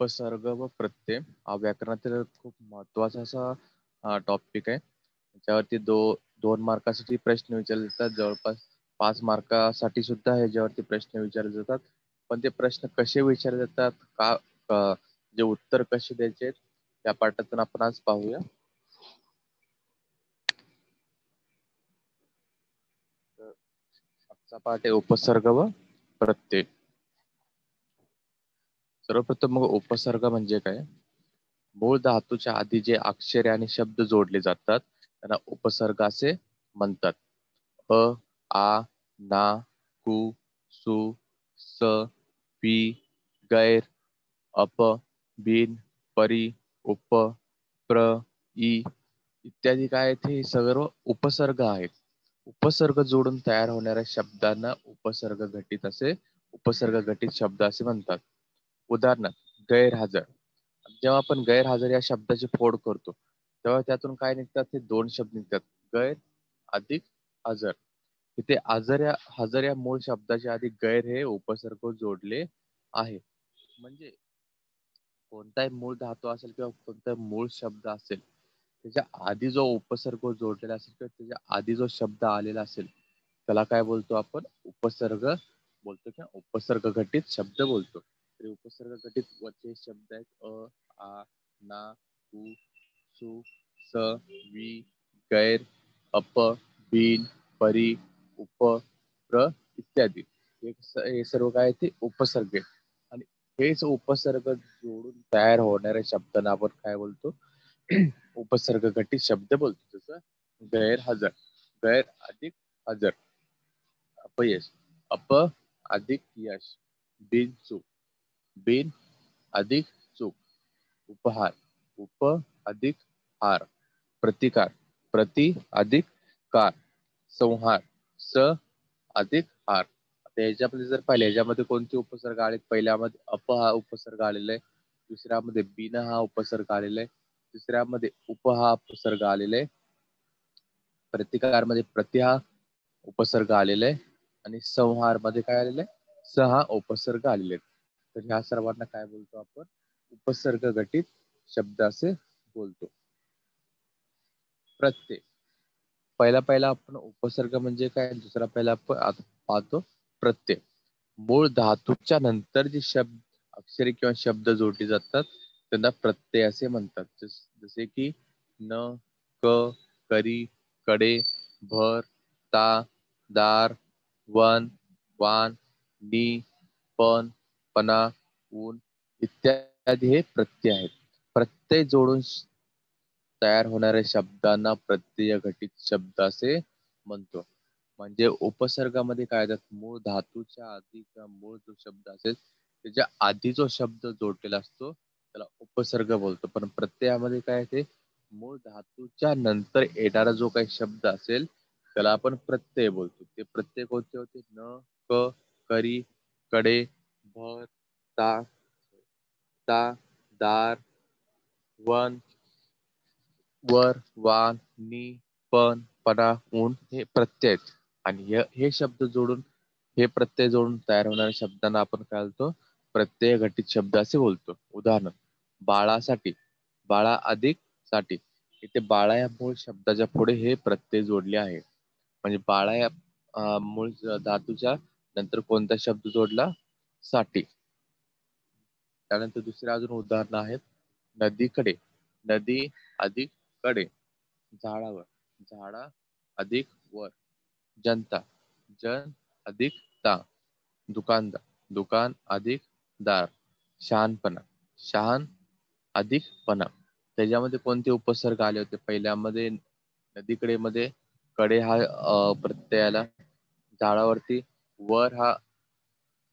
उपसर्ग व प्रत्यय हा व्याकरणातील खूप महत्वाचा असा टॉपिक आहे. त्याच्यावरती दोन मार्कासाठी प्रश्न विचारले जातात. जवळपास 5 मार्कासाठी सुद्धा ह्याच्यावरती प्रश्न विचारले जातात. पण ते प्रश्न कसे विचारले जातात, जे उत्तर कसे द्यायचे त्या पाठातून आपण आज पाहूया. तर आजचा पाठ आहे उपसर्ग व प्रत्यय. सर्वप्रथम मग उपसर्ग म्हणजे काय? मूळ धातूच्या आधी जे अक्षरे आणि शब्द जोडले जातात त्यांना उपसर्ग असे म्हणतात. अ, आ, ना, कु, सु, स, पी, गैर, अप, बिन, परी, उप, प्र, ई इत्यादी काय आहेत, हे सर्व उपसर्ग आहेत. उपसर्ग जोडून तयार होणाऱ्या शब्दांना उपसर्ग घटित शब्द असे म्हणतात. उदाहरणार्थ गैरहजर. जेव्हा आपण गैरहजर या शब्दाची फोड करतो तेव्हा त्यातून काय निघतात? हे दोन शब्द निघतात, गैर अधिक हजर. इथे हजर या मूळ शब्दाच्या आधी गैर हे उपसर्ग जोडले आहे. म्हणजे कोणताही मूळ धातू असेल किंवा कोणताही मूळ शब्द असेल, त्याच्या आधी जो उपसर्ग जोडलेला असेल किंवा त्याच्या आधी जो शब्द आलेला असेल त्याला काय बोलतो आपण? उपसर्ग बोलतो किंवा उपसर्ग घटित शब्द बोलतो. तर उपसर्ग घटित वरचे शब्द आहेत अ, आ, ना, उ, सु, स, वी, गैर, अप, बिन, परी, उप, प्र इत्यादी. हे सर्व काय ते उपसर्ग आहेत. आणि हेच उपसर्ग जोडून तयार होणाऱ्या शब्दांना आपण काय बोलतो? उपसर्ग घटित शब्द बोलतो. जसं गैरहजर, गैर अधिक हजर. अपयश, अप अधिक यश. बिनचूक, बिन अधिक चूक. उपहार, उप अधिक हार. प्रतिकार, प्रति अधिक कार. संहार, स अधिक हार. आता याच्यामध्ये जर पाहिले याच्यामध्ये कोणते उपसर्ग आले? पहिल्यामध्ये अप हा उपसर्ग आलेला आहे, दुसऱ्यामध्ये बिन हा उपसर्ग आलेला आहे, तिसऱ्यामध्ये उप हा उपसर्ग आलेला आहे, प्रतिकारमध्ये प्रति हा उपसर्ग आलेला आहे आणि संहार मध्ये काय आलेलं आहे? स हा उपसर्ग आलेले आहेत. तर ह्या सर्वांना काय बोलतो आपण? उपसर्ग घटित शब्द असे बोलतो. प्रत्यय. पहिला आपण उपसर्ग म्हणजे काय, दुसरा पहिला आपण आता पाहतो प्रत्यय. मूळ धातूच्या नंतर जे शब्द अक्षरे किंवा शब्द जोडले जातात त्यांना प्रत्यय असे म्हणतात. जसे की न, क, करी, कडे, भर, ता, दार, वन, वान, नी, पण, पना, ऊन इत्यादी हे प्रत्यय आहेत. प्रत्यय जोडून तयार होणाऱ्या शब्दांना प्रत्यय घटित शब्द असे म्हणतो. म्हणजे उपसर्गामध्ये काय येतात? मूळ धातूच्या आधी किंवा मूळ जो शब्द असेल त्याच्या आधी जो शब्द जोडलेला असतो त्याला उपसर्ग बोलतो. पण प्रत्ययामध्ये काय येते? मूळ धातूच्या नंतर येणारा जो काही शब्द असेल त्याला आपण प्रत्यय बोलतो. ते प्रत्यय कोणते होते? न, क, करी, कडे, भर, ता, ता, दार, वन, वर, वान, नी, पण, पना, ऊन हे प्रत्यय आहेत. आणि हे शब्द जोडून हे प्रत्यय जोडून तयार होणाऱ्या शब्दांना आपण काय बोलतो? प्रत्यय घटित शब्द असे बोलतो. उदाहरण बाळासाठी, बाळा अधिक साठी. इथे बाळा या मूळ शब्दाच्या पुढे हे प्रत्यय जोडले आहे. म्हणजे बाळा या मूळ धातूच्या नंतर कोणता शब्द जोडला? साठी. त्यानंतर दुसरे अजून उदाहरण आहेत. नदीकडे, नदी अधिक कडे. झाडावर, झाडा अधिक वर. जनता, जन अधिक ता. दुकानदार, दुकान अधिक दार. शहाणपणा, शहाण अधिक पणा. त्याच्यामध्ये कोणते उपसर्ग आले होते? पहिल्यामध्ये नदीकडे मध्ये कडे हा प्रत्यय आला, झाडावरती वर हा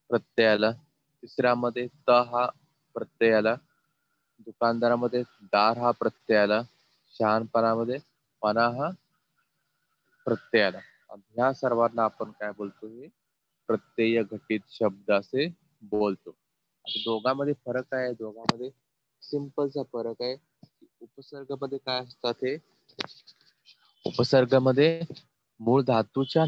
प्रत्यय आला, तिसऱ्यामध्ये त हा प्रत्यय आला, दुकानदारामध्ये दार हा प्रत्यय आला, शहाणपणामध्ये पणा हा प्रत्यय आला. ह्या सर्वांना आपण काय बोलतो? हे प्रत्यय घटित शब्द असे बोलतो. आता दोघांमध्ये फरक काय आहे? दोघांमध्ये सिंपलचा फरक आहे. उपसर्गामध्ये काय असतात? हे उपसर्गामध्ये मूळ धातूच्या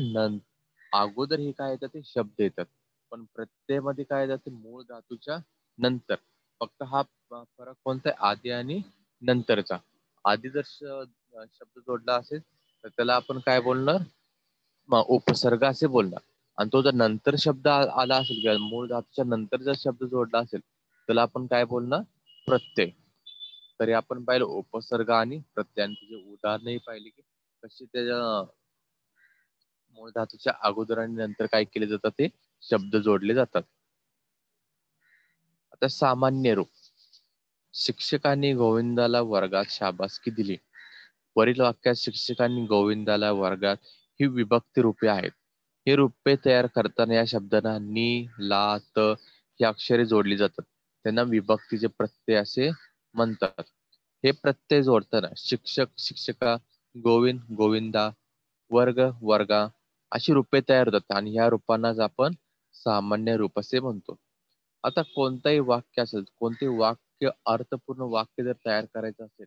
अगोदर हे काय येतात? ते शब्द येतात. पण प्रत्ययामध्ये काय येतात? ते मूळ धातूच्या नंतर. फक्त हा फरक कोणता आहे, आधी आणि नंतरचा. आधी जर शब्द जोडला असेल तर त्याला आपण काय बोलणार, उपसर्ग असे बोलणार. आणि तो जर नंतर शब्द आला असेल किंवा मूळ धातूच्या नंतर जर शब्द जोडला असेल त्याला आपण काय बोलणार, प्रत्यय. तरी आपण पाहिलं उपसर्ग आणि प्रत्ययांची जे उदाहरणही पाहिली की कशी त्याच्या मूळ धातूच्या अगोदर आणि नंतर काय केले जातात, ते शब्द जोडले जातात. आता सामान्य रूप. शिक्षकांनी गोविंदाला वर्गात शाबासकी दिली. वरील वाक्यात शिक्षकांनी गोविंदाला वर्गात ही विभक्ती रूपे आहेत. ही रूपे तयार करताना या शब्दांना नि, ला, त ही अक्षरे जोडली जातात. त्यांना विभक्तीचे प्रत्यय असे म्हणतात. हे प्रत्यय जोडताना शिक्षक, शिक्षका, गोविंद, गोविंदा, वर्ग, वर्गा अशी रूपे तयार होतात आणि ह्या रूपांनाच आपण सामान्य रूप असे म्हणतो. आता कोणताही वाक्य असेल, कोणतेही वाक्य अर्थपूर्ण वाक्य जर तयार करायचं असेल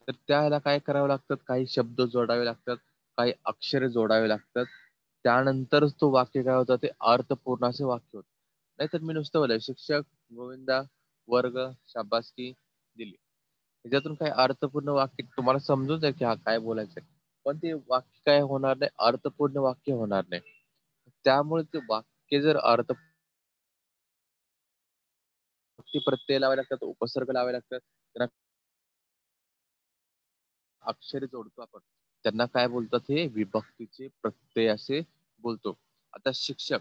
तर त्याला काय करावं लागतात, काही शब्द जोडावे लागतात, काही अक्षरे जोडावे लागतात. त्यानंतरच तो वाक्य काय होतं, ते अर्थपूर्ण असे वाक्य होतं. नाहीतर मी नुसतं बोललो शिक्षक, गोविंदा, वर्ग, शाबासकी दिली, ह्याच्यातून काही अर्थपूर्ण वाक्य तुम्हाला समजून जाईल की हा काय बोलायचंय, पण ते वाक्य काय होणार नाही, अर्थपूर्ण वाक्य होणार नाही. त्यामुळे ते वाक्य जर प्रत्यय लावावे लागतात, उपसर्ग लावावे लागतात, त्यांना अक्षरे जोडतो आपण, त्यांना काय बोलतात, हे विभक्तीचे प्रत्यय असे बोलतो. आता शिक्षक,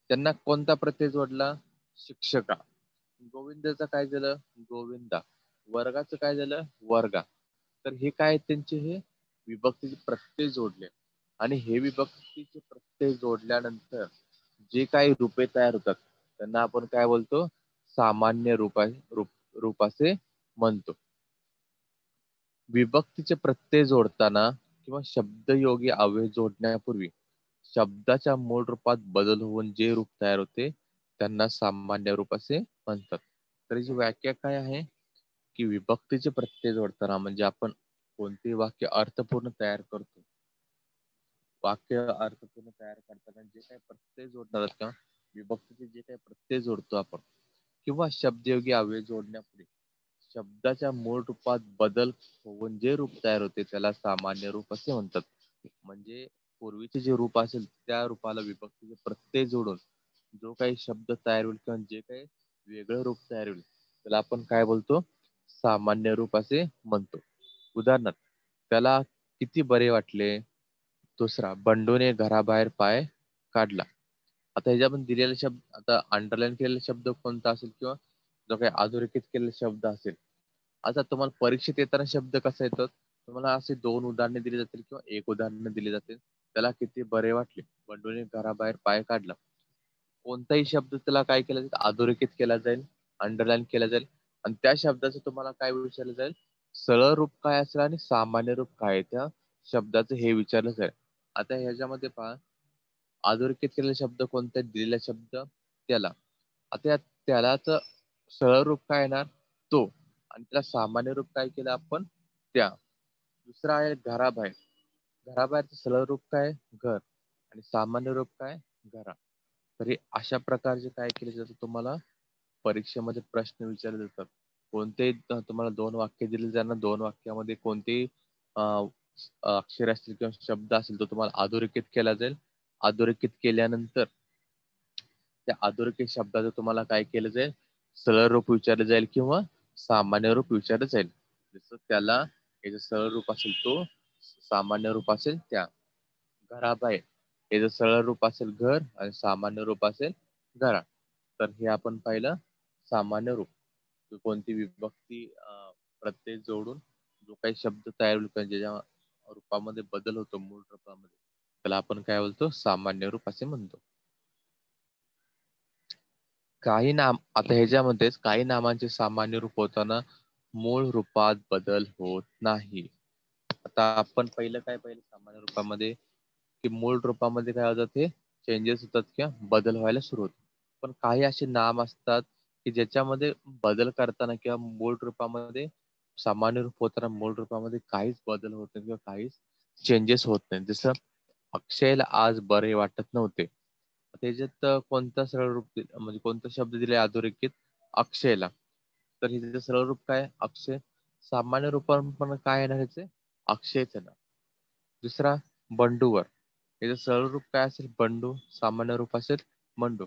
त्यांना कोणता प्रत्यय जोडला, शिक्षका. गोविंदाचं काय झालं, गोविंदा. वर्गाचं काय झालं, वर्गा. तर हे काय आहेत त्यांचे, हे विभक्तीचे प्रत्यय जोडले. आणि हे विभक्तीचे प्रत्यय जोडल्यानंतर जे काही रूपे तयार होतात त्यांना आपण काय बोलतो, सामान्य रूप असे म्हणतो. विभक्तीचे प्रत्यय जोडताना किंवा शब्दयोगी अव्यय जोडण्यापूर्वी शब्दाच्या मूळ रूपात बदल होऊन जे रूप तयार होते त्यांना सामान्य रूप असे म्हणतात. तर याची व्याख्या काय आहे की विभक्तीचे प्रत्यय जोडताना म्हणजे आपण कोणते वाक्य अर्थपूर्ण तयार करतो, वाक्य अर्थपूर्ण तयार करताना जे काही प्रत्यय जोडणार आहेत का, विभक्तीचे जे काही प्रत्यय जोडतो आपण किंवा शब्दयोगी अव्यय जोडण्यापूर्वी शब्दाच्या मूळ रूपात बदल होऊन जे रूप तयार होते त्याला सामान्य रूप असे म्हणतात. म्हणजे पूर्वीचे जे रूप असेल त्या रूपाला विभक्तीचे प्रत्यय जोडून जो काही शब्द तयार होईल किंवा जे काही वेगळं रूप तयार होईल त्याला आपण काय बोलतो, सामान्य रूप असे म्हणतो. उदाहरणार्थ, त्याला किती बरे वाटले. दुसरा, बंडूने घराबाहेर पाय काढला. आता ह्याच्यामध्ये दिलेले शब्द, आता अंडरलाईन केलेले शब्द कोणता असेल किंवा जो काही अधोरेखित केलेले शब्द असेल. आता तुम्हाला परीक्षेत येताना शब्द कसा येतो, तुम्हाला असे 2 उदाहरणे दिली जातील किंवा 1 उदाहरण दिले जातील. त्याला किती बरे वाटले, बंडूने घराबाहेर पाय काढला. कोणताही शब्द त्याला काय केलं जाईल, अधोरेखित केला जाईल, अंडरलाईन केला जाईल आणि त्या शब्दाचं तुम्हाला काय विचारलं जाईल, सरळ रूप काय असेल आणि सामान्य रूप काय आहे त्या शब्दाचं हे विचारलं जाईल. आता ह्याच्यामध्ये पहा, अधोरेखित केलेले शब्द कोणते, दिलेला शब्द त्याला. आता त्यालाच सरळ रूप काय येणार, तो. आणि त्याला सामान्य रूप काय केलं आपण, त्या. दुसरा आहे घराबाहेर. घराबाहेरचं सरळ रूप काय, घर. आणि सामान्य रूप काय, घरा. तर हे अशा प्रकारचे काय केले जातं, तुम्हाला परीक्षेमध्ये प्रश्न विचारले जातात. कोणते तुम्हाला 2 वाक्य दिले जाणार, 2 वाक्यामध्ये कोणते अक्षर असतील किंवा शब्द असेल तो तुम्हाला अधोरेखित केला जाईल. अधोरेखित केल्यानंतर त्या अधोरेखित शब्दाचं तुम्हाला काय केलं जाईल, सरळ रूप विचारलं जाईल किंवा सामान्य रूप विचारलं जाईल. जसं त्याला याचं सरळ रूप असेल तो, सामान्य रूप असेल त्या. घराबाहेर याचं सरळ रूप असेल घर आणि सामान्य रूप असेल घरा. तर हे आपण पाहिलं सामान्य रूप. कोणती विभक्ती प्रत्यय जोडून जो काही शब्द तयार होईल किंवा ज्याच्या रूपामध्ये बदल होतो मूळ रूपामध्ये त्याला आपण काय बोलतो, सामान्य रूप असे म्हणतो. काही नाम, आता ह्याच्यामध्येच काही नामांचे सामान्य रूप होताना मूळ रूपात बदल होत नाही. आता आपण पहिलं काय पाहिलं सामान्य रूपामध्ये, की मूळ रूपामध्ये काय होतात, ते चेंजेस होतात किंवा बदल व्हायला सुरू होतो. पण काही असे नाम असतात की ज्याच्यामध्ये बदल करताना किंवा मूळ रूपामध्ये सामान्य रूप होताना मूळ रूपामध्ये काहीच बदल होत नाही किंवा काहीच चेंजेस होत नाही. जसं अक्षयला आज बरे वाटत नव्हते. त्याच्यात कोणता सरळ रूप म्हणजे कोणता शब्द दिलाय अधोरेखित, अक्षयला. तर हिचं सरळ रूप काय? अक्षय. सामान्य रूपांपण काय येणार ह्याचे? अक्षयच येणार. दुसरा बंडूवर, याचं सरळ रूप काय असेल? बंडू. सामान्य रूप असेल बंडू.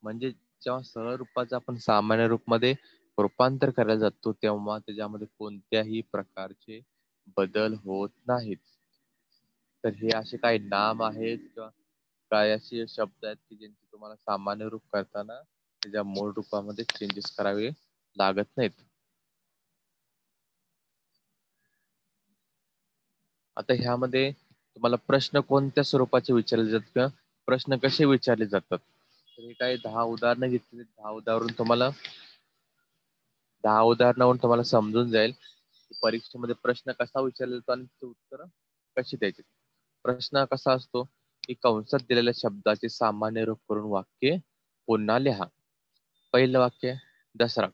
म्हणजे जेव्हा सरळ रूपाचं आपण सामान्य रूपमध्ये रूपांतर करायला जातो तेव्हा त्याच्यामध्ये कोणत्याही प्रकारचे बदल होत नाहीत. तर हे असे काही नाम आहेत किंवा काय असे शब्द आहेत की ज्यांचे तुम्हाला सामान्य रूप करताना त्याच्या मूळ रूपामध्ये चेंजेस करावे लागत नाहीत. आता ह्यामध्ये तुम्हाला प्रश्न कोणत्या स्वरूपाचे विचारले जातात किंवा प्रश्न कसे विचारले जातात, तर हे काही 10 उदाहरणं घेतली. 10 उदाहरणावरून तुम्हाला समजून जाईल की परीक्षेमध्ये प्रश्न कसा विचारला जातो आणि त्याची उत्तरं कशी द्यायची. प्रश्न कसा असतो की कंसात दिलेल्या शब्दाचे सामान्य रूप करून वाक्य पुन्हा लिहा. पहिलं वाक्य, दसरा.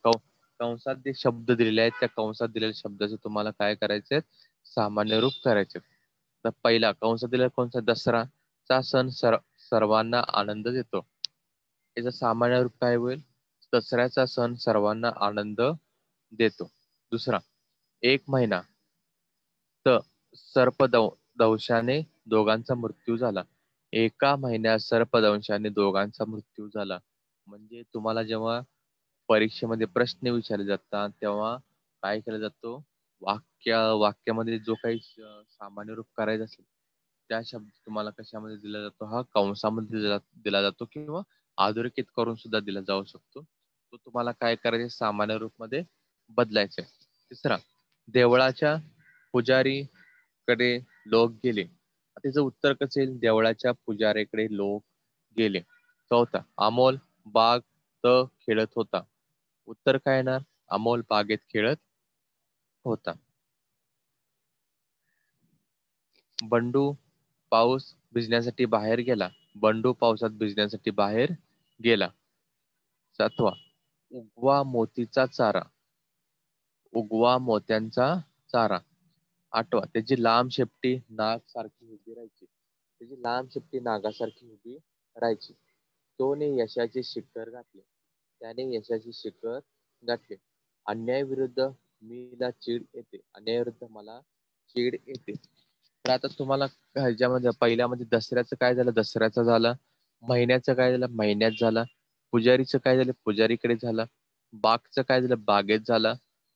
कंसात जे शब्द दिलेले आहेत त्या कंसात दिलेल्या शब्दाचे तुम्हाला काय करायचे? सामान्य रूप करायचे. तर पहिला कंसात दिलेला कोणता? दसराचा सण सर्वांना आनंद देतो. याचं सामान्य रूप काय होईल? दसऱ्याचा सण सर्वांना आनंद देतो. दुसरा, एक महिना. तर सर्पदंशाने दोघांचा मृत्यू झाला. एका महिन्यात सर्पदंशाने दोघांचा मृत्यू झाला. म्हणजे तुम्हाला जेव्हा परीक्षेमध्ये प्रश्न विचारले जातात तेव्हा काय केला जातो? वाक्यामध्ये जो काही सामान्य रूप करायचा असेल त्या शब्द तुम्हाला कशामध्ये दिला जातो? हा कंसामध्ये दिला जातो किंवा अधोरेखित करून सुद्धा दिला जाऊ शकतो. तो तुम्हाला काय करायचे? सामान्य रूप मध्ये बदलायचे. तिसरा, देवळाच्या पुजारीकडे लोक गेले. त्याचं उत्तर कसं येईल? देवळाच्या पुजारीकडे लोक गेले. चौथा, अमोल बाग खेळत होता. उत्तर काय येणार? अमोल बागेत खेळत होता. बंडू पाऊस भिजण्यासाठी बाहेर गेला. बंडू पावसात भिजण्यासाठी बाहेर गेला. सातवा, उगवा मोतीचा चारा. उगवा मोत्यांचा चारा. आठवा, त्याची लांब शेपटी नाग सारखी उभी राहायची. त्याची लांब शेपटी नागासारखी उभी राहायची. तोने यशाचे शिखर गाठले. त्याने यशाचे शिखर गाठले. अन्यायाविरुद्ध मीला चीड येते. अन्यायाविरुद्ध मला चीड येते. तर आता तुम्हाला ह्याच्यामध्ये पहिल्यामध्ये दसऱ्याचं काय झालं? दसऱ्याचं झालं. महिन्याचं काय झालं? महिन्यात झालं. पुजारीचं काय झालं? पुजारीकडे झालं. बागचं काय झालं? बागेत झालं.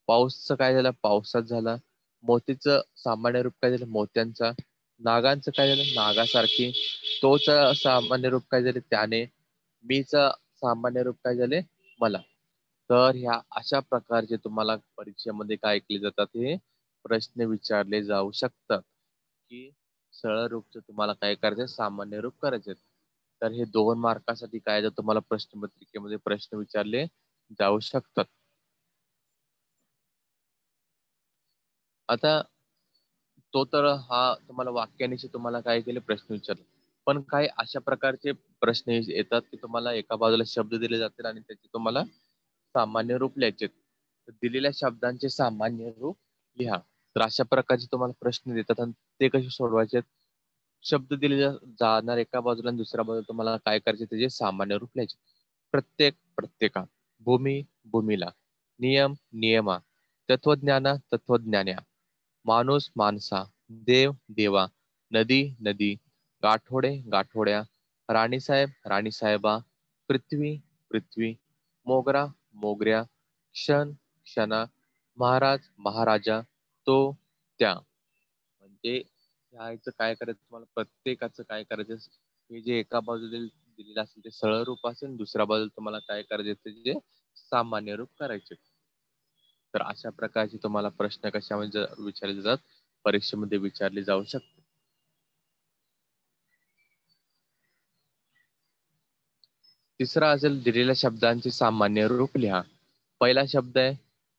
पाऊसचं काय झालं? पावसात झालं. मोतीचं सामान्य रूप काय झालं? मोत्यांचा. नागांचं काय झालं? नागासारखी. तोच सामान्य रूप काय झाले? त्याने. मीच सामान्य रूप काय झाले? मला. तर ह्या अशा प्रकारचे तुम्हाला परीक्षेमध्ये काय केले जातात? हे प्रश्न विचारले जाऊ शकतात की सरळ रूपचं तुम्हाला काय करायचं? सामान्य रूप करायचे. तर हे 2 मार्कासाठी काय तर तुम्हाला प्रश्नपत्रिकेमध्ये प्रश्न विचारले जाऊ शकतात. आता तो तर हा तुम्हाला वाक्यानेच तुम्हाला काय केले? प्रश्न विचारले. पण काही अशा प्रकारचे प्रश्न येतात की तुम्हाला एका बाजूला शब्द दिले जातील आणि त्याचे तुम्हाला सामान्य रूप लिहायचे. तर दिलेल्या शब्दांचे सामान्य रूप लिहा. तर अशा प्रकारचे तुम्हाला प्रश्न देतात आणि ते कसे सोडवायचे? शब्द दिले जाणार एका बाजूला आणि दुसऱ्या बाजूला तुम्हाला काय करायचे? त्याचे सामान्य रूप लिहायचे. प्रत्येका. भूमी भूमीला. नियम नियमा. तत्वज्ञाना तत्वज्ञान्या. माणूस माणसा. देव देवा. नदी नदी. गाठोडे गाठोड्या. राणीसाहेब राणीसाहेबा. पृथ्वी पृथ्वी. मोगरा मोगऱ्या. क्षण क्षणा. महाराज महाराजा. तो त्या. म्हणजे ह्याचं काय करायचं? तुम्हाला प्रत्येकाचं काय करायचं? हे जे एका बाजूला दिलेलं असेल ते सरळ रूप असेल, दुसऱ्या बाजूला तुम्हाला काय करायचे? त्याचे सामान्य रूप करायचे. तर अशा प्रकारचे तुम्हाला प्रश्न कशामध्ये विचारले जातात? परीक्षेमध्ये विचारले जाऊ शकते. तिसरा असेल दिलेल्या शब्दांचे सामान्य रूप लिहा. पहिला शब्द आहे,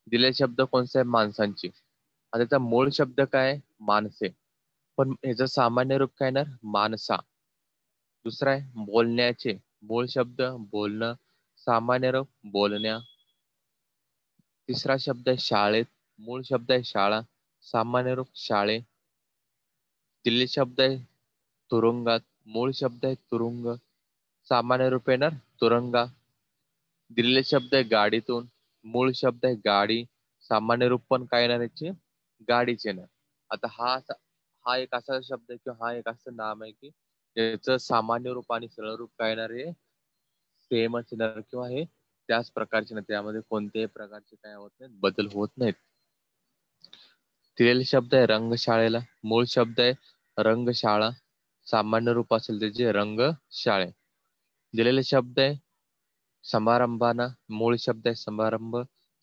दिलेला शब्द कोणता आहे? माणसांची. आता त्याचा मूळ शब्द काय आहे? माणसे. पण ह्याचं सामान्य रूप काय येणार? माणसा. दुसरा आहे बोलण्याचे. मूळ शब्द बोलणं. सामान्य रूप बोलण्या. तिसरा शब्द आहे शाळेत. मूळ शब्द आहे शाळा. सामान्य रूप शाळे. दिलेले शब्द आहे तुरुंगात. मूळ शब्द आहे तुरुंग. सामान्य रूप येणार तुरंगा. दिलेले शब्द आहे गाडीतून. मूळ शब्द आहे गाडी, सामान्य रूप पण काय येणार याचे, गाडीचे येणार. आता हा एक असा शब्द आहे किंवा हा एक असं नाम आहे की याचं सामान्य रूप आणि सरळ रूप काय येणार आहे, सेमच येणार किंवा हे त्याच प्रकारचे नाही, त्यामध्ये कोणत्याही प्रकारचे काय होत नाहीत, बदल होत नाहीत. दिलेले शब्द आहे रंगशाळेला, मूळ शब्द आहे रंगशाळा, सामान्य रूप असेल त्याचे रंगशाळे. दिलेले शब्द आहे समारंभाना, मूळ शब्द आहे समारंभ,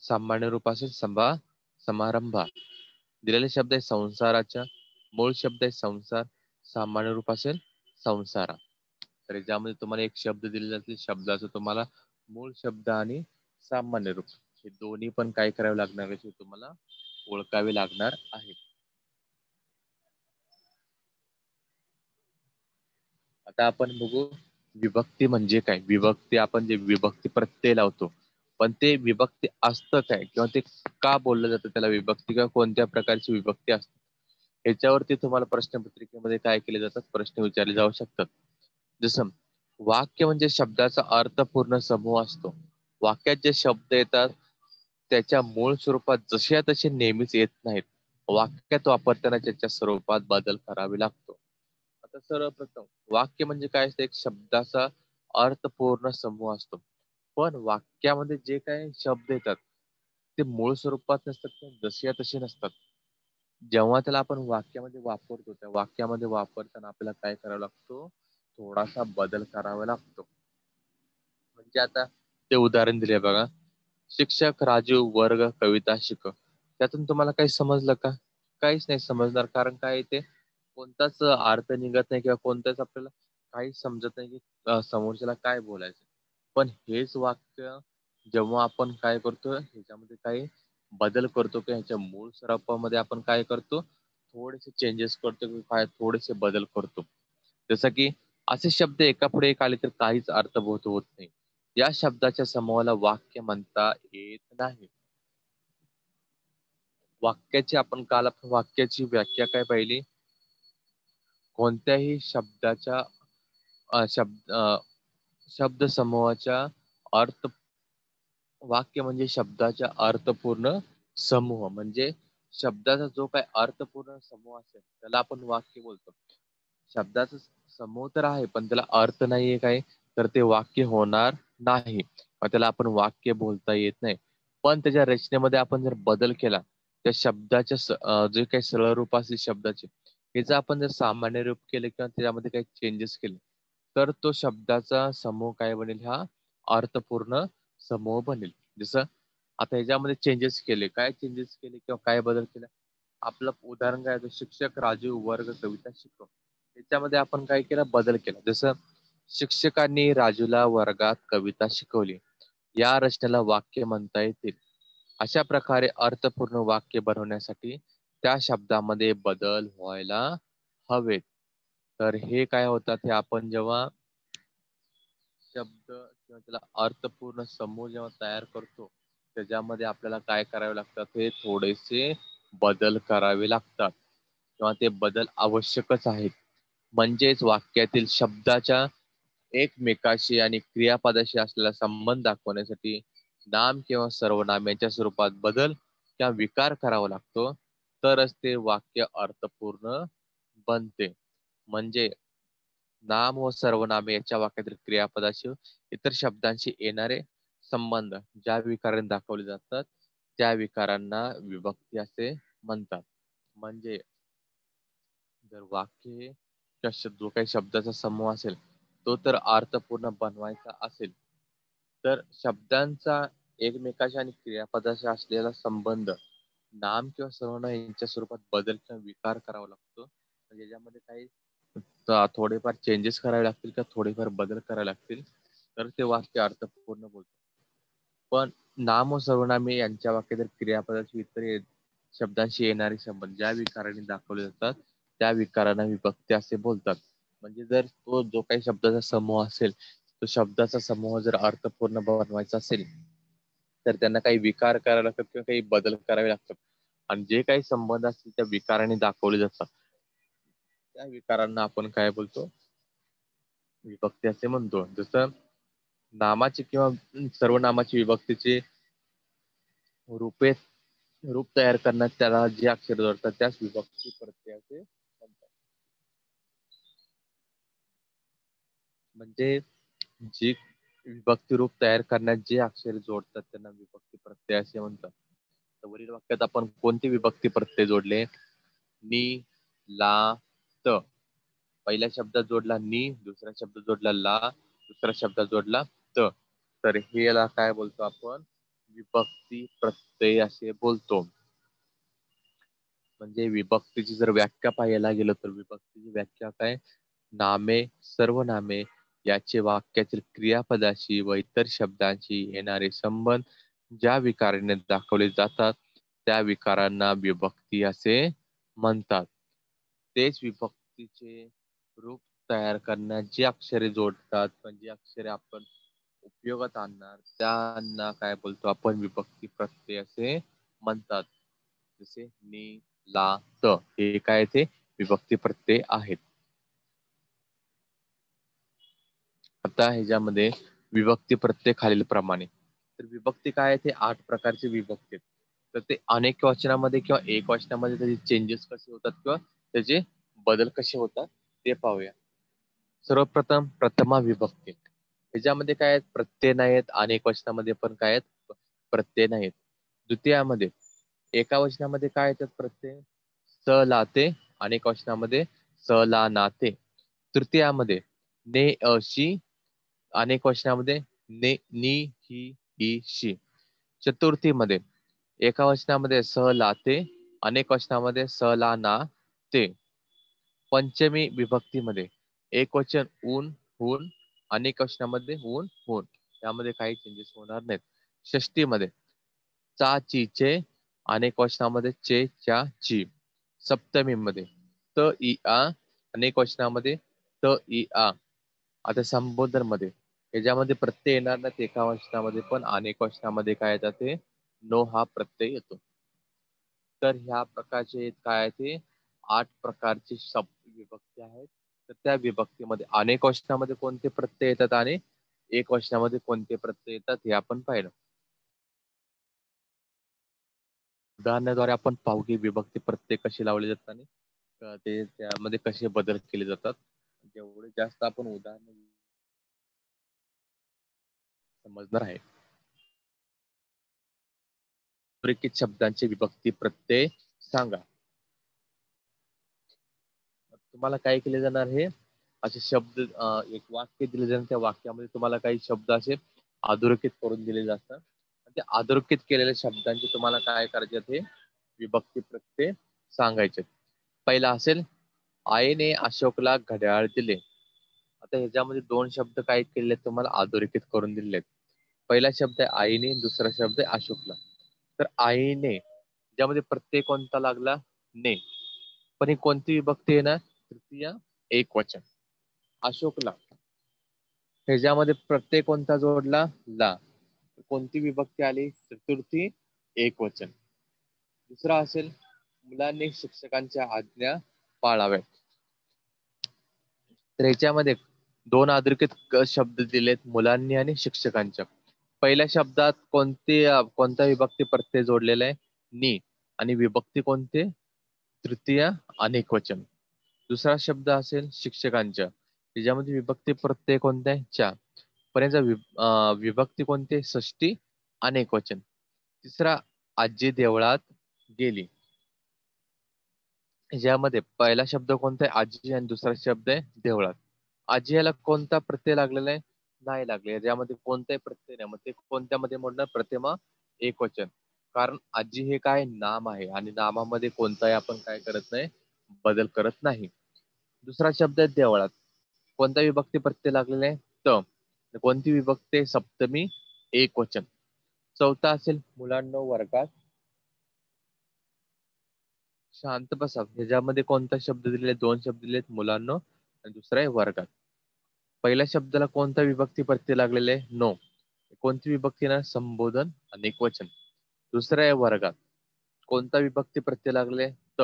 सामान्य रूप असेल समारंभा. दिलेले शब्द आहे संसाराच्या, मूळ शब्द आहे संसार, सामान्य रूप असेल संसारा. तर याच्यामध्ये तुम्हाला एक शब्द दिलेला असेल, शब्दाचं तुम्हाला मूळ शब्द आणि सामान्य रूप हे दोन्ही पण काय करावे लागणार आहे, ते तुम्हाला ओळखावे लागणार आहे. आता आपण बघू विभक्ती म्हणजे काय. विभक्ती आपण जे विभक्ती प्रत्यय लावतो, पण ते विभक्ती असतं काय किंवा ते का बोललं जातं त्याला विभक्ती, किंवा कोणत्या प्रकारची विभक्ती असते याच्यावरती तुम्हाला प्रश्नपत्रिकेमध्ये काय केले जातात, प्रश्न विचारले जाऊ शकतात. जसं वाक्य म्हणजे शब्दाचा अर्थपूर्ण समूह असतो. वाक्यात जे शब्द येतात त्याच्या मूळ स्वरूपात जसे तसे नेहमीच येत नाहीत. वाक्यात वापरताना त्याच्या स्वरूपात बदल करावे लागतो. आता सर्वप्रथम वाक्य म्हणजे काय असतं, एक शब्दाचा अर्थपूर्ण समूह असतो. पण वाक्यामध्ये जे काही शब्द येतात ते मूळ स्वरूपात नसतात किंवा जसे तसे नसतात. जेव्हा त्याला आपण वाक्यामध्ये वापरतो, त्या वाक्यामध्ये वापरताना आपल्याला काय करावा लागतो, थोडासा बदल करावा लागतो. म्हणजे आता ते उदाहरण दिले बघा, शिक्षक राजू वर्ग कविता शिक. त्यातून तुम्हाला काही समजलं का? काहीच नाही समजणार, कारण काय ते कोणताच अर्थ निघत नाही किंवा कोणताच आपल्याला काहीच समजत नाही की समोरच्याला काय बोलायचं. पण हेच वाक्य जेव्हा आपण काय करतो, ह्याच्यामध्ये काही बदल करतो किंवा ह्याच्या मूळ स्वरूपामध्ये आपण काय करतो, थोडेसे चेंजेस करतो किंवा काय थोडेसे बदल करतो. जसं की असे शब्द एकापुढे एक आले तर काहीच अर्थबोध होत नाही. या शब्दाच्या समूहाला वाक्य म्हणता येत नाही. वाक्याची आपण काल आपण वाक्याची व्याख्या काय पाहिली, कोणत्याही शब्दाच्या शब्द समूहाच्या अर्थ, वाक्य म्हणजे शब्दाच्या अर्थपूर्ण समूह. म्हणजे शब्दाचा जो काही अर्थपूर्ण समूह असेल त्याला आपण वाक्य बोलतो. शब्दाचा समूह तर आहे पण त्याला अर्थ नाहीये काय, तर ते वाक्य होणार नाही, मग त्याला आपण वाक्य बोलता येत नाही. पण त्याच्या रचनेमध्ये आपण जर बदल केला, त्या शब्दाच्या जे काही सरळ रूप असेल शब्दाचे, याचं आपण जर सामान्य रूप केले किंवा त्याच्यामध्ये काही चेंजेस केले, तर तो शब्दाचा समूह काय बनेल, हा अर्थपूर्ण समूह बनेल. जसं आता ह्याच्यामध्ये चेंजेस केले, काय चेंजेस केले किंवा काय बदल केला, आपलं उदाहरण काय होतं, शिक्षक राजू वर्ग कविता शिकव. त्याच्यामध्ये आपण काय केलं, बदल केला. जसं शिक्षकांनी राजूला वर्गात कविता शिकवली, या रचनेला वाक्य म्हणता येतील. अशा प्रकारे अर्थपूर्ण वाक्य बनवण्यासाठी त्या शब्दामध्ये बदल व्हायला हवेत. तर हे काय होतात, हे आपण जेव्हा शब्द किंवा त्याला अर्थपूर्ण समूह जेव्हा तयार करतो, त्याच्यामध्ये आपल्याला काय करावे लागतात, हे थोडेसे बदल करावे लागतात किंवा ते बदल आवश्यकच आहेत. म्हणजेच वाक्यातील शब्दाच्या एकमेकाशी आणि क्रियापदाशी असलेला संबंध दाखवण्यासाठी नाम किंवा सर्वनाम यांच्या स्वरूपात बदल किंवा विकार करावा लागतो, तरच ते वाक्य अर्थपूर्ण बनते. म्हणजे नाम व सर्वनामे याच्या वाक्यातील क्रियापदाशी इतर शब्दांशी येणारे संबंध ज्या विकाराने दाखवले जातात, त्या विकारांना विभक्ती असे म्हणतात. म्हणजे जर वाक्य हे जो काही शब्दाचा समूह असेल, तो तर अर्थपूर्ण बनवायचा असेल, तर शब्दांचा एकमेकाशी आणि क्रियापदाशी असलेला संबंध नाम किंवा सर्वनाम यांच्या स्वरूपात बदल किंवा विकार करावा लागतो. म्हणजे याच्यामध्ये काही थोडेफार चेंजेस करावे लागतील किंवा थोडेफार बदल करावे लागतील, तर ते वाक्य अर्थपूर्ण बोलतो. पण नाम व सर्वनामे यांच्या वाक्यातील क्रियापदाची इतर शब्दांशी येणारे संबंध ज्या विकाराने दाखवले जातात, त्या विकारांना विभक्ती असे बोलतात. म्हणजे जर तो जो काही शब्दाचा समूह असेल, तो शब्दाचा समूह जर अर्थपूर्ण बनवायचा असेल, तर त्यांना काही विकार करावे लागतात किंवा काही बदल करावे लागतात. आणि जे काही संबंध असतील त्या विकाराने दाखवले जातात, त्या विकारांना आपण काय बोलतो, विभक्ती असे म्हणतो. जसं नामाची किंवा सर्वनामाची विभक्तीचे रूपे रूप तयार करण्यात त्याला जे अक्षर जोडतात त्यास विभक्ती प्रत्ययाचे म्हणतात. म्हणजे जी विभक्ती रूप तयार करण्यात जे अक्षर जोडतात त्यांना विभक्ती प्रत्यय असे म्हणतात. तर वरील वाक्यात आपण कोणते विभक्ती प्रत्यय जोडले? नि, ला, त. पहिल्या शब्दात जोडला नि, दुसऱ्या शब्दात जोडला ला, दुसऱ्या शब्दात जोडला त. तर हे याला काय बोलतो आपण? विभक्ती प्रत्यय असे बोलतो. म्हणजे विभक्तीची जर व्याख्या पाहायला गेलो तर विभक्तीची व्याख्या काय? नामे, सर्वनामे याचे वाक्यातील क्रियापदाशी व इतर शब्दांशी येणारे संबंध ज्या विकाराने दाखवले जातात त्या विकारांना विभक्ती असे म्हणतात. तेच विभक्तीचे रूप तयार करण्यात जी अक्षरे जोडतात म्हणजे अक्षरे आपण उपयोगात आणणार त्यांना काय बोलतो आपण? विभक्ती प्रत्यय असे म्हणतात. जसे नि, ला, त हे काय ते विभक्ती प्रत्यय आहेत. आता ह्याच्यामध्ये विभक्ती प्रत्यय खालील प्रमाणे. तर विभक्ती काय आहे? ते 8 प्रकारचे विभक्ती आहेत. तर ते अनेक वचनामध्ये किंवा एक वचनामध्ये त्याचे चेंजेस कसे होतात किंवा त्याचे बदल कसे होतात ते पाहूया. सर्वप्रथम प्रथमा विभक्ती. ह्याच्यामध्ये काय आहेत? प्रत्यय नाहीत. अनेक वचनामध्ये पण काय आहेत? प्रत्यय नाहीत. द्वितीयामध्ये एका वचनामध्ये काय येतात प्रत्यय? स लाते. अनेक वचनामध्ये स ला नाते. तृतीयामध्ये ने अशी. अनेक वचनामध्ये ने नी ही ही शी. चतुर्थीमध्ये एका वचनामध्ये स लाते. अनेक वचनामध्ये स ला ना ते. पंचमी विभक्तीमध्ये एक वचन ऊन हून. अनेक वचनामध्ये ऊन हून. यामध्ये काही चेंजेस होणार नाहीत. षष्टीमध्ये चा ची चे. अनेक वचनामध्ये चे च्या ची. सप्तमीमध्ये त इ आ. अनेक वचनामध्ये त इ आ. आता संबोधन मध्ये याच्यामध्ये प्रत्यय येणार नाही एका वचनामध्ये पण अनेक वचनामध्ये काय येतात ते नो हा प्रत्यय येतो. तर ह्या प्रकारचे काय आहे ते 8 प्रकारचे शब्द विभक्ती आहेत. तर त्या विभक्तीमध्ये अनेक वचनामध्ये कोणते प्रत्यय येतात आणि एक वचनामध्ये कोणते प्रत्यय येतात हे आपण पाहिलं. उदाहरणाद्वारे आपण पाहू की विभक्ती प्रत्यय कसे लावले जातात आणि ते त्यामध्ये कसे बदल केले जातात. जेवढे जास्त आपण उदाहरण समजणार आहे. अधोरेखित शब्दांचे विभक्ती प्रत्यय सांगा. तुम्हाला काय केले जाणार हे असे शब्द एक वाक्य दिले जाणार. त्या वाक्यामध्ये तुम्हाला काही शब्द असे अधोरेखित करून दिले जातात. त्या अधोरेखित केलेल्या शब्दांचे तुम्हाला काय करायचे ते विभक्ती प्रत्यय सांगायचे. पहिला असेल आईने अशोकला घड्याळ दिले. आता ह्याच्यामध्ये 2 शब्द काय केले तुम्हाला अधोरेखित करून दिलेले आहेत. पहिला शब्द आहे आईने, दुसरा शब्द आहे अशोकला. तर आईने ज्यामध्ये प्रत्यय कोणता लागला? ने. पण ही कोणती विभक्ती आहे ना? तृतीय एक वचन. अशोकला ह्याच्यामध्ये प्रत्यय कोणता जोडला? ला. कोणती विभक्ती आली? चतुर्थी एक वचन. दुसरा असेल मुलांनी शिक्षकांच्या आज्ञा पाळाव्यात. तर ह्याच्यामध्ये 2 अधोरेखित शब्द दिलेत मुलांनी आणि शिक्षकांच्या. पहिल्या शब्दात कोणता विभक्ती प्रत्यय जोडलेला आहे? नी. आणि विभक्ती कोणते? तृतीय अनेक वचन. दुसरा शब्द असेल शिक्षकांच्या. त्याच्यामध्ये विभक्ती प्रत्यय कोणता आहे? च्या. पण याचा विभक्ती कोणते? षष्टी अनेक वचन. तिसरा आजी देवळात गेली. यामध्ये पहिला शब्द कोणता आहे? आजी आणि दुसरा शब्द आहे देवळात. आजी याला कोणता प्रत्यय लागलेला आहे? नाही लागले. यामध्ये कोणताही प्रत्यय नाही. मग ते कोणत्यामध्ये मोडणार? प्रथमा एक वचन. कारण आजी हे काय नाम आहे आणि नामामध्ये कोणताही आपण काय करत नाही बदल करत नाही. दुसरा शब्द आहे देवळात. कोणता विभक्ती प्रत्यय लागलेला आहे? त. कोणती विभक्ती आहे? सप्तमी एक वचन. चौथा असेल मुलांनो वर्गात शांत बसा. ह्याच्यामध्ये कोणता शब्द दिलेले? 2 शब्द दिलेत मुलांनो आणि दुसरा आहे वर्गात. पहिल्या शब्दाला कोणता विभक्ती प्रत्यय लागलेला आहे? नो. कोणती विभक्ती ना? संबोधन अनेक वचन. दुसरा आहे वर्गात. कोणता विभक्ती प्रत्यय लागले? त.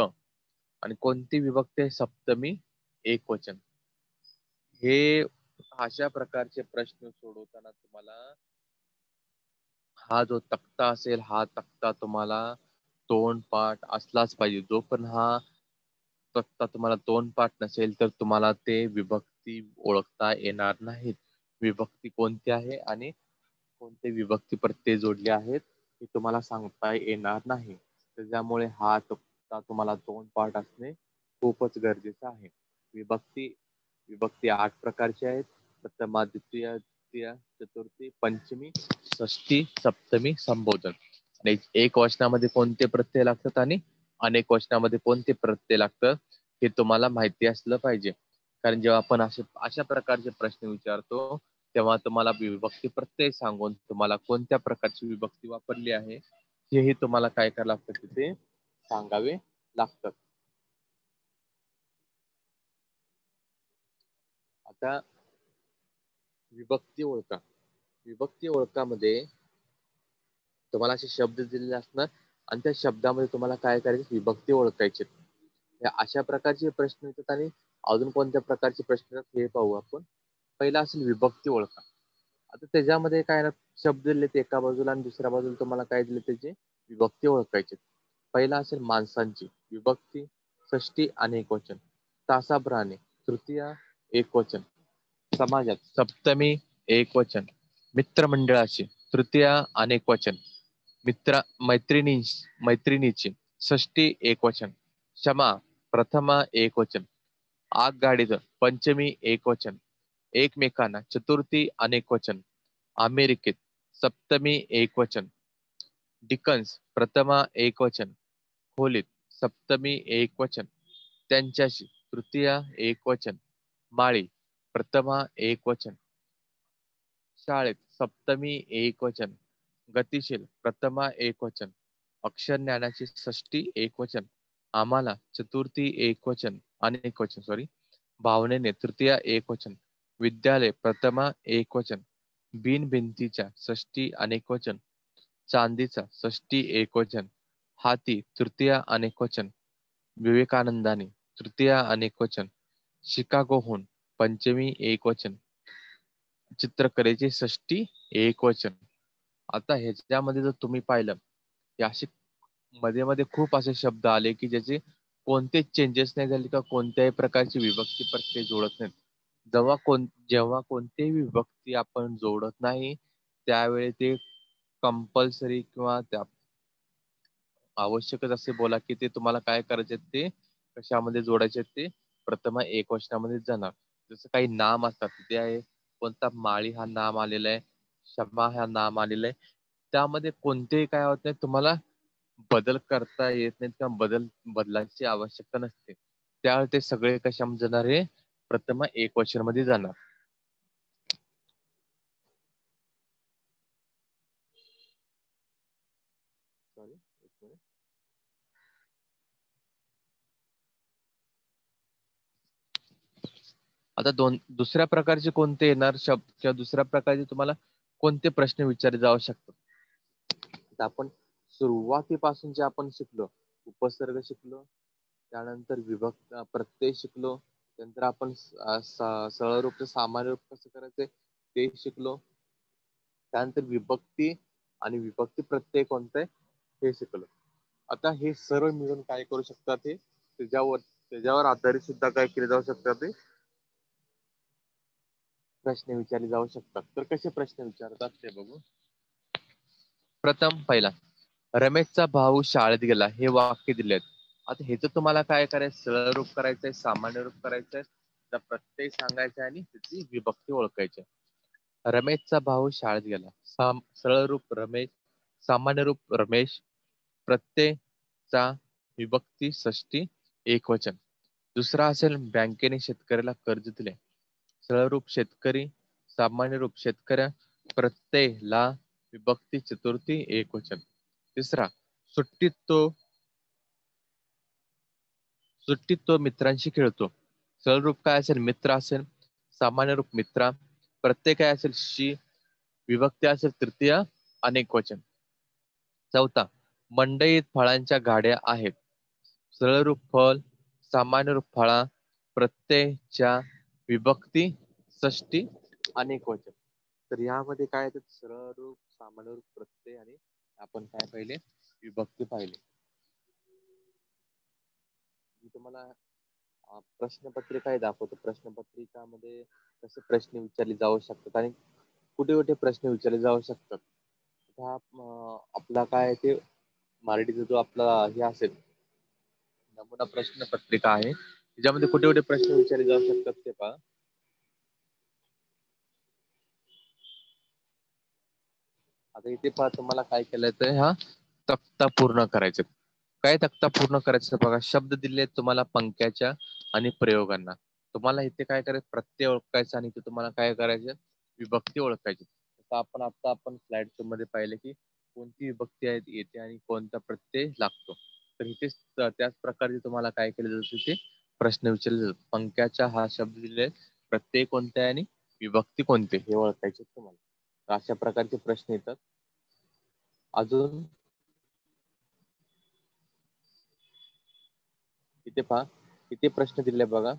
आणि कोणती विभक्ती आहे? सप्तमी एक वचन. हे अशा प्रकारचे प्रश्न सोडवताना तुम्हाला हा जो तक्ता असेल हा तक्ता तुम्हाला तोंडपाठ असलाच पाहिजे. जो पण हा तक्ता तुम्हाला तोंडपाठ नसेल तर तुम्हाला ते विभक्ती ओळखता येणार नाहीत. विभक्ती कोणती आहे आणि कोणते विभक्ती प्रत्यय जोडले आहेत हे तुम्हाला सांगता येणार नाही. त्याच्यामुळे हा तक्ता तुम्हाला तोंडपाठ असणे खूपच गरजेचं आहे. विभक्ती विभक्ती 8 प्रकारची आहेत. प्रथमा, द्वितीय, तृतीय, चतुर्थी, पंचमी, षष्ठी, सप्तमी, संबोधन. आणि एक वचनामध्ये कोणते प्रत्यय लागतात आणि अनेक वचनामध्ये कोणते प्रत्यय लागतात हे तुम्हाला माहिती असलं पाहिजे. कारण जेव्हा आपण अशा प्रकारचे प्रश्न विचारतो तेव्हा तुम्हाला विभक्ती प्रत्यय सांगून तुम्हाला कोणत्या प्रकारची विभक्ती वापरली आहे हेही तुम्हाला काय करावं लागतं तिथे सांगावे लागतं. आता विभक्ती ओळखा. विभक्ती ओळखामध्ये तुम्हाला असे शब्द दिलेले असणार आणि त्या शब्दामध्ये तुम्हाला काय करायचे विभक्ती ओळखायचे. हे अशा प्रकारचे प्रश्न येतात आणि अजून कोणत्या प्रकारचे प्रश्न येतात हे पाहू आपण. पहिला असेल विभक्ती ओळखा. आता त्याच्यामध्ये काय ना शब्द दिले ते एका बाजूला आणि दुसऱ्या बाजूला तुम्हाला काय दिले त्याचे विभक्ती ओळखायचे. पहिला असेल माणसांची विभक्ती षष्टी अनेकवचन, तासाभराने तृतीय एकवचन, समाजात सप्तमी एकवचन, मित्रमंडळाची तृतीय अनेकवचन, मैत्रिणी मैत्रिणीची षष्टी एकवचन, क्षमा प्रथमा एकवचन, आगगाडीचं पंचमी एकवचन, एकमेकांना चतुर्थी अनेकवचन, अमेरिकेत सप्तमी एकवचन, डिकन्स प्रथमा एकवचन, खोलीत सप्तमी एकवचन, त्यांच्याशी तृतीय एकवचन, माळी प्रथमा एकवचन, शाळेत सप्तमी एकवचन, गतिशील प्रथमा एकवचन, अक्षर ज्ञानाची षष्टी एकवचन, आम्हाला चतुर्थी एकवचन अनेकवचन सॉरी, भावनेने तृतीय एकवचन, विद्यालय प्रथमा एकवचन, भिंतीच्या षष्टी अनेकवचन, चांदीचा षष्टी एकवचन, हाती तृतीय अनेकवचन, विवेकानंदाने तृतीय अनेकवचन, शिकागोहून पंचमी एकवचन, चित्रकलेची षष्टी एकवचन. आता ह्याच्यामध्ये जर तुम्ही पाहिलं की असे मध्ये मध्ये खूप असे शब्द आले की ज्याचे कोणतेच चेंजेस नाही झाले का कोणत्याही प्रकारची विभक्ती प्रत्यय जोडत नाहीत. जेव्हा कोणतेही विभक्ती आपण जोडत नाही त्यावेळी ते कंपल्सरी किंवा त्या आवश्यकच असे बोला की ते तुम्हाला काय करायचे ते कशामध्ये जोडायचे ते प्रथम एकवचनामध्ये जाणार. जसं काही नाम असतात ते आहे कोणता माळी हा नाम आलेला आहे, शमा हा नाम आलेला आहे, त्यामध्ये कोणतेही काय होत नाही तुम्हाला बदल करता येत नाहीत किंवा बदलांची आवश्यकता नसते. त्यावेळी ते सगळे कशामध्ये जाणार हे प्रथम एकवचन मध्ये जाणार. सॉरी एक मिनिट. आता दुसऱ्या प्रकारचे कोणते येणार शब्द किंवा दुसऱ्या प्रकारचे तुम्हाला कोणते प्रश्न विचारले जाऊ शकतात. आता आपण सुरुवातीपासून जे आपण शिकलो उपसर्ग शिकलो, त्यानंतर विभक्त प्रत्यय शिकलो, त्यानंतर आपण सरळ रूप सामान्य रूप कसं करायचं ते शिकलो, त्यानंतर विभक्ती आणि विभक्ती प्रत्यय कोणतं आहे हे शिकलो. आता हे सर्व मिळून काय करू शकतात हे त्याच्यावर आधारित सुद्धा काय केले जाऊ शकतात ते प्रश्न विचारले जाऊ शकतात. तर कसे प्रश्न विचारतात ते बघू. प्रथम पहिला, रमेशचा भाऊ शाळेत गेला हे वाक्य दिले आहेत. आता ह्याचं तुम्हाला काय करायचं सरळ रूप करायचंय सामान्य रूप करायचंय तर प्रत्यय सांगायचा आणि त्याची विभक्ती ओळखायची. रमेशचा भाऊ शाळेत गेला, सरळ रूप रमेश, सामान्य रूप रमेश, प्रत्ययचा विभक्ती षष्टी एकवचन. दुसरा असेल बँकेने शेतकऱ्याला कर्ज दिले, सरळ रूप शेतकरी, सामान्य रूप शेतकऱ्या, प्रत्यय ला, विभक्ती चतुर्थी एकवचन. तिसरा, सुट्टीत तो सुट्टीत तो मित्रांशी खेळतो, सरळ रूप काय असेल मित्र असेल, सामान्य रूप मित्रा, प्रत्यय काय असेल शी, विभक्ती असेल तृतीय अनेकवचन. चौथा, मंडईत फळांच्या गाड्या आहेत, सरळ रूप फळ, सामान्य रूप फळा, प्रत्ययच्या विभक्ती षष्टी अनेकवचन. तर यामध्ये काय येतात सरळ रूप सामान्य रूप प्रत्यय आणि आपण काय पाहिले विभक्ती पाहिले. मी तुम्हाला प्रश्नपत्रिका दाखवतो. प्रश्नपत्रिकामध्ये कसे प्रश्न विचारले जाऊ शकतात आणि कुठे कुठे प्रश्न विचारले जाऊ शकतात. हा आपला काय ते मराठीचा जो आपला हे असेल नमुना प्रश्नपत्रिका आहे त्याच्यामध्ये कुठे कुठे प्रश्न विचारले जाऊ शकतात ते पहा. आता इथे पहा तुम्हाला काय केलंय तर हा तक्ता पूर्ण करायचे. काय तक्ता पूर्ण करायचं बघा. शब्द दिले तुम्हाला पंक्याच्या आणि प्रयोगांना. तुम्हाला इथे काय करायचं प्रत्यय ओळखायचा आणि इथे तुम्हाला काय करायचं विभक्ती ओळखायची. आपण स्लाइड मध्ये पाहिले की कोणती विभक्ती आहे येते आणि कोणता प्रत्यय लागतो. तर इथे त्याच प्रकारे तुम्हाला काय केलं जातं ते प्रश्न विचारले जातात. पंक्याच्या हा शब्द दिले प्रत्यय कोणते आहे आणि विभक्ती कोणते हे ओळखायचे तुम्हाला. अशा प्रकारचे प्रश्न येतात. अजून इथे पहा इथे प्रश्न दिले बघा.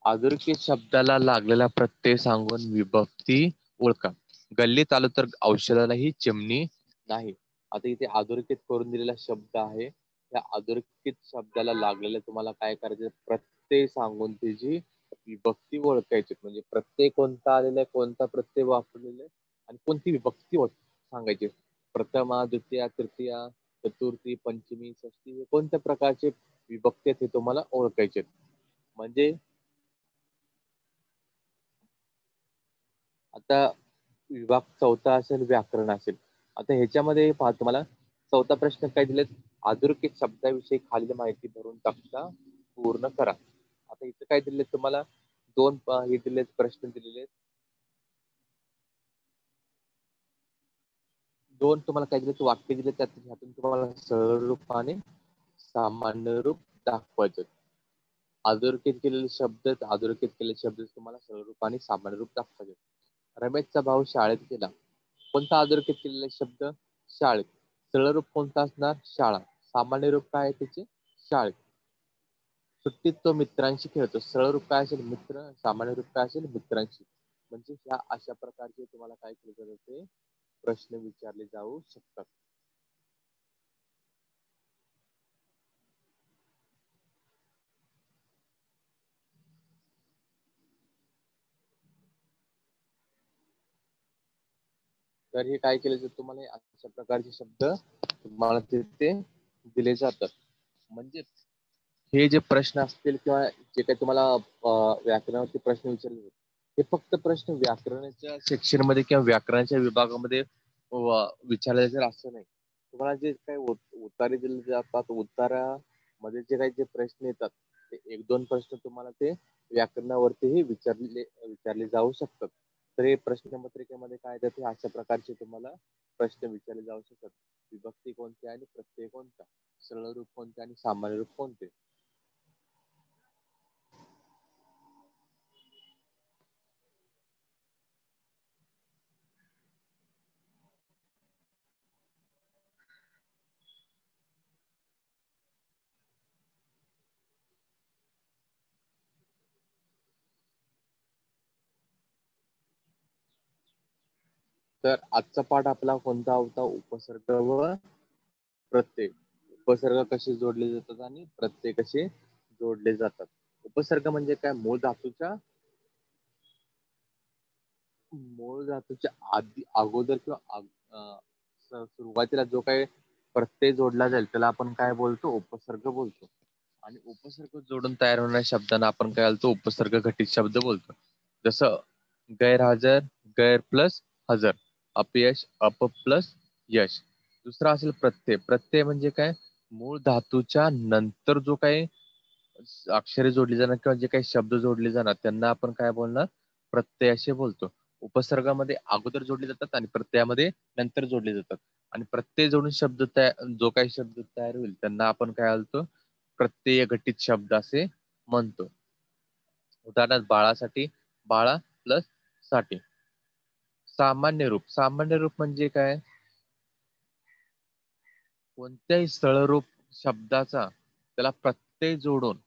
अधोरेखित शब्दाला लागलेला प्रत्यय सांगून विभक्ती ओळखा. गल्लीत आलो तर औषधालाही चिमणी नाही. आता इथे अधोरेखित करून दिलेला शब्द आहे. त्या अधोरेखित शब्दाला लागलेलं तुम्हाला काय करायचं प्रत्यय सांगून त्याची विभक्ती ओळखायची. म्हणजे प्रत्यय कोणता आलेला आहे कोणता प्रत्यय वापरलेला आहे आणि कोणती विभक्ती सांगायची. प्रथमा द्वितीया तृतीया चतुर्थी पंचमी षष्टी हे कोणत्या प्रकारचे विभक्ती आहेत हे तुम्हाला ओळखायचे. म्हणजे आता विभाग चौथा असेल व्याकरण असेल. आता ह्याच्यामध्ये पहा तुम्हाला चौथा प्रश्न काय दिलेत अधोरेखित शब्दाविषयी खालील माहिती भरून तक्ता पूर्ण करा. आता इथे काय दिले तुम्हाला दोन हे दिलेत प्रश्न दिलेले दोन तुम्हाला काय दिले वाक्य दिले त्यातून तुम्हाला सरळ रूप आणि सामान्य रूप दाखवायचे. अधोरेखित केलेले शब्द अधोरेखित केलेले शब्द तुम्हाला सरळ रूप आणि सामान्य रूप दाखवायचे. रमेशचा भाऊ शाळेत गेला. कोणता अधोरेखित केलेला शब्द शाळेत. सरळ रूप कोणता असणार शाळा. सामान्य रूप काय आहे त्याचे शाळेत. सुट्टीत तो मित्रांशी खेळतो. सरळ रूप काय असेल मित्र. सामान्य रूप काय असेल मित्रांशी. म्हणजे ह्या अशा प्रकारचे तुम्हाला काय केले जाते प्रश्न विचारले जाऊ शकतात. तर हे काय केले जातं तुम्हाला अशा प्रकारचे शब्द तुम्हाला तिथे दिले जातात. म्हणजे हे जे प्रश्न असतील किंवा जे काही तुम्हाला व्याकरणावरती प्रश्न विचारले जातात हे फक्त प्रश्न व्याकरणाच्या सेक्शन मध्ये किंवा व्याकरणाच्या विभागामध्ये विचारले जातील असं नाही. तुम्हाला जे काही उतारे दिले जातात उतारामध्ये जे काही जे प्रश्न येतात ते एक दोन प्रश्न तुम्हाला ते व्याकरणावरतीही विचारले जाऊ शकतात. तर हे प्रश्नपत्रिकेमध्ये काय येतात अशा प्रकारचे तुम्हाला प्रश्न विचारले जाऊ शकतात. विभक्ती कोणती आणि प्रत्यय कोणता. सरळ रूप कोणते आणि सामान्य रूप कोणते. तर आजचा पाठ आपला कोणता होता उपसर्ग व प्रत्यय. उपसर्ग कसे जोडले जातात आणि प्रत्यय कसे जोडले जातात. उपसर्ग म्हणजे काय मूळ धातूच्या आधी अगोदर किंवा सुरुवातीला जो काही प्रत्यय जोडला जाईल त्याला आपण काय बोलतो उपसर्ग बोलतो. आणि उपसर्ग जोडून तयार होणाऱ्या शब्दांना आपण काय बोलतो उपसर्ग घटित शब्द बोलतो. जसं गैरहजर गैर प्लस हजर. अपयश अप प्लस यश. दुसरा असेल प्रत्यय. प्रत्यय म्हणजे काय मूळ धातूच्या नंतर जो काही अक्षरे जोडली जाणार किंवा जे काही शब्द जोडले जाणार त्यांना आपण काय बोलणार प्रत्यय असे बोलतो. उपसर्गामध्ये अगोदर जोडले जातात आणि प्रत्ययामध्ये नंतर जोडले जातात. आणि प्रत्यय जोडून जो काही शब्द तयार होईल त्यांना आपण काय बोलतो प्रत्यय घटित शब्द असे म्हणतो. उदाहरणार्थ बाळासाठी बाळा प्लस साठी. सामान्य रूप. सामान्य रूप म्हणजे काय कोणत्याही स्थळरूप शब्दाचा त्याला प्रत्यय जोडून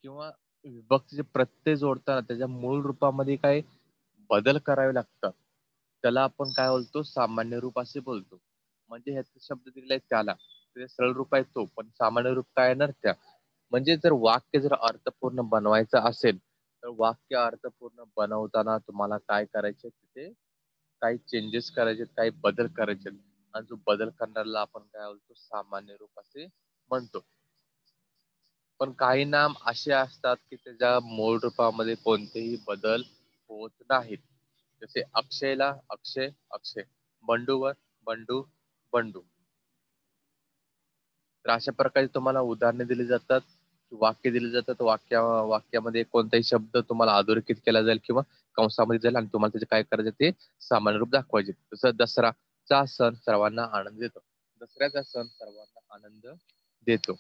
किंवा विभक्तीचे प्रत्यय जोडताना त्याच्या मूळ रूपामध्ये काही बदल करावे लागतात त्याला आपण काय बोलतो, सामान्य रूप असे बोलतो. म्हणजे ह्याचे शब्द दिले त्याला, ते सरळ रूप आहे तो, पण सामान्य रूप काय येणार त्या. म्हणजे जर वाक्य जर अर्थपूर्ण बनवायचं असेल तर वाक्य अर्थपूर्ण बनवताना तुम्हाला काय करायचे, तिथे काही चेंजेस करायचे, काही बदल करायचे, आणि जो बदल करण्याला आपण काय बोलतो, सामान्य रूप असे म्हणतो. पण काही नाम असे असतात की त्याच्या मूळ रूपामध्ये कोणतेही बदल होत नाहीत. जसे अक्षयला अक्षय अक्षय, बंडूवर बंडू बंडू. तर अशा प्रकारे तुम्हाला उदाहरणे दिली जातात, वाक्य दिले जातात. वाक्यामध्ये कोणताही शब्द तुम्हाला अधोरेखित केला जाईल किंवा कंसामध्ये जाईल आणि तुम्हाला त्याचे काय करायचे, ते सामान्य रूप दाखवायचे. जसं दसराचा सण सर्वांना आनंद देतो, दसऱ्याचा सण सर्वांना आनंद देतो.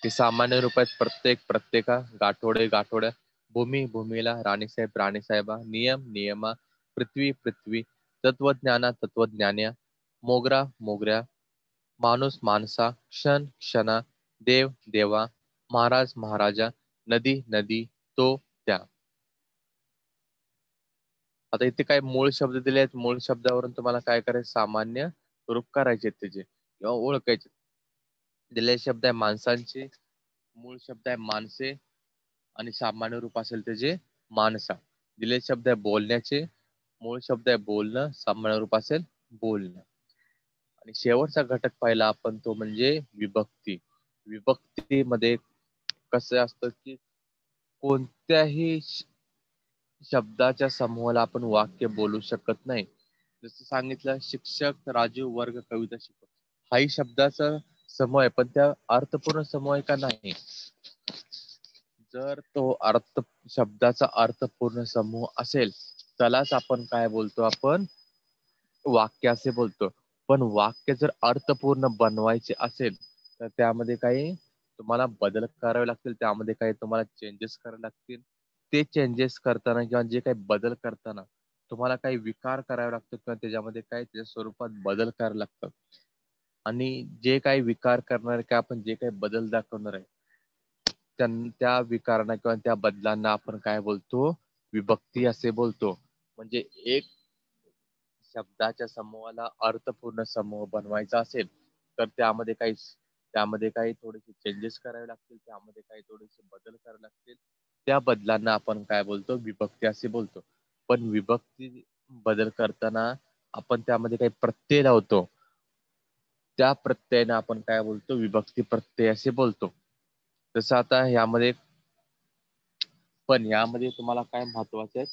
ते सामान्य रूप आहेत. प्रत्येका, गाठोडे गाठोड्या, भूमी भूमीला, राणीसाहेब राणीसाहेबा, नियम नियमा, पृथ्वी पृथ्वी, तत्वज्ञाना तत्वज्ञान्या, मोगरा मोगऱ्या, माणूस माणसा, क्षण क्षणा, देव देवा, महाराज महाराजा, नदी नदी, तो त्या. आता इथे काय मूळ शब्द दिले आहेत, मूळ शब्दावरून तुम्हाला काय करायचं, सामान्य रूप करायचे आहेत त्याचे किंवा ओळखायचे. दिलेले शब्द आहे माणसांचे, मूळ शब्द आहे माणसे, आणि सामान्य रूप असेल त्याचे माणसा. दिलेले शब्द आहे बोलण्याचे, मूळ शब्द आहे बोलणं, सामान्य रूप असेल बोलणं. आणि शेवटचा घटक पाहिला आपण तो म्हणजे विभक्ती. विभक्तीमध्ये कसं असतं की कोणत्याही शब्दाच्या समूहाला आपण वाक्य बोलू शकत नाही. जसं सांगितलं, शिक्षक राजू वर्ग कविता शिकवतो, हाही शब्दाचा समूह आहे, पण त्या अर्थपूर्ण समूह आहे का नाही. जर तो शब्दाचा अर्थपूर्ण समूह असेल त्यालाच आपण काय बोलतो, आपण वाक्य असे बोलतो. पण वाक्य जर अर्थपूर्ण बनवायचे असेल तर त्यामध्ये काही तुम्हाला बदल करावे लागतील, त्यामध्ये काही तुम्हाला चेंजेस करावे लागतील. ते चेंजेस करताना किंवा जे काही बदल करताना तुम्हाला काही विकार करावे लागतात किंवा त्याच्यामध्ये काही त्याच्या स्वरूपात बदल करावे लागतात. आणि जे काही विकार करणार आहे, आपण जे काही बदल दाखवणार आहे, त्या विकारांना किंवा त्या बदलांना आपण काय बोलतो, विभक्ती असे बोलतो. म्हणजे एक शब्दाच्या समूहाला अर्थपूर्ण समूह बनवायचा असेल तर त्यामध्ये काही थोडेसे चेंजेस करावे लागतील, त्यामध्ये काही थोडेसे बदल करावे लागतील. त्या बदलांना आपण काय बोलतो, विभक्ती असे बोलतो. पण विभक्ती बदल करताना आपण त्यामध्ये काही प्रत्यय लावतो, त्या प्रत्ययाने आपण काय बोलतो, विभक्ती प्रत्यय असे बोलतो. जसं आता यामध्ये तुम्हाला काय महत्वाचे आहे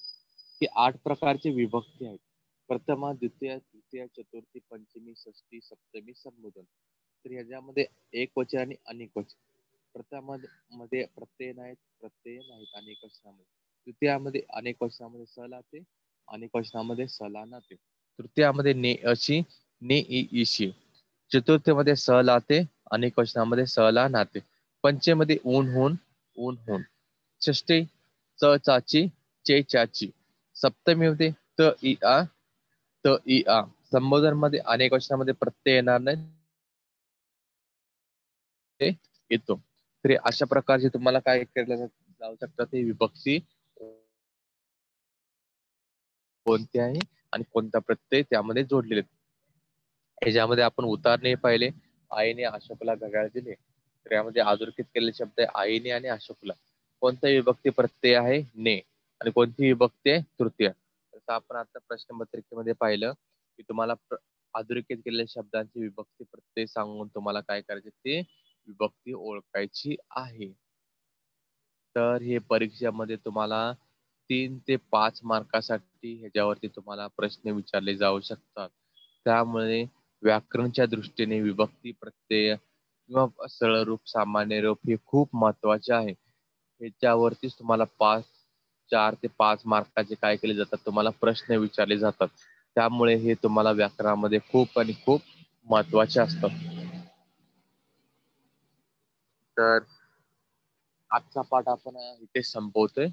की 8 प्रकारचे विभक्ती आहेत. प्रथमा द्वितीय तृतीय चतुर्थी पंचमी षष्टी सप्तमी संबोधन. तर ह्याच्यामध्ये एक वचन आणि अनेक वचन. प्रथमामध्ये प्रत्यय नाहीत अनेक वचनामध्ये. द्वितीयामध्ये अनेक वचनामध्ये स लाते, अनेक वचनामध्ये स ला नाते. तृतीयामध्ये ने अशी, ने इ इशी. चतुर्थीमध्ये स लाते, अनेक वचनामध्ये स ला नाते. पंचमध्ये ऊन होऊन, ऊन होऊन. षष्टी च चाची, चे चाची. सप्तमीमध्ये त इ आ, त इ आ. संबोधन मध्ये अनेक वचनामध्ये प्रत्यय येणार नाही, ते येतो. तरी अशा प्रकारचे तुम्हाला काय केलं जाऊ शकतं, ते विभक्ती कोणते आहे आणि कोणता प्रत्यय त्यामध्ये जोडलेले. ह्याच्यामध्ये आपण उदाहरणे पाहिले. आईने अशोकला घड्याळ दिले, तर यामध्ये अधोरेखित केलेले शब्द आहे आईने आणि अशोकला. कोणता विभक्ती प्रत्यय आहे, ने. आणि कोणती विभक्ती आहे, तृतीय. जसं आपण आता प्रश्नपत्रिकेमध्ये पाहिलं की तुम्हाला अधोरेखित केलेल्या शब्दांची विभक्ती प्रत्यय सांगून तुम्हाला काय करायचे, ते विभक्ती ओळखायची आहे. तर हे परीक्षेमध्ये तुम्हाला 3 ते 5 मार्कासाठी ह्याच्यावरती तुम्हाला प्रश्न विचारले जाऊ शकतात. त्यामुळे व्याकरणच्या दृष्टीने विभक्ती प्रत्यय किंवा सरळ रूप, सामान्य रूप हे खूप महत्वाचे आहे. ह्याच्यावरतीच तुम्हाला 4 ते 5 मार्काचे काय केले जातात, तुम्हाला प्रश्न विचारले जातात. त्यामुळे हे तुम्हाला व्याकरणामध्ये खूप आणि खूप महत्वाचे असतात. तर आजचा पाठ आपण इथे संपवतोय.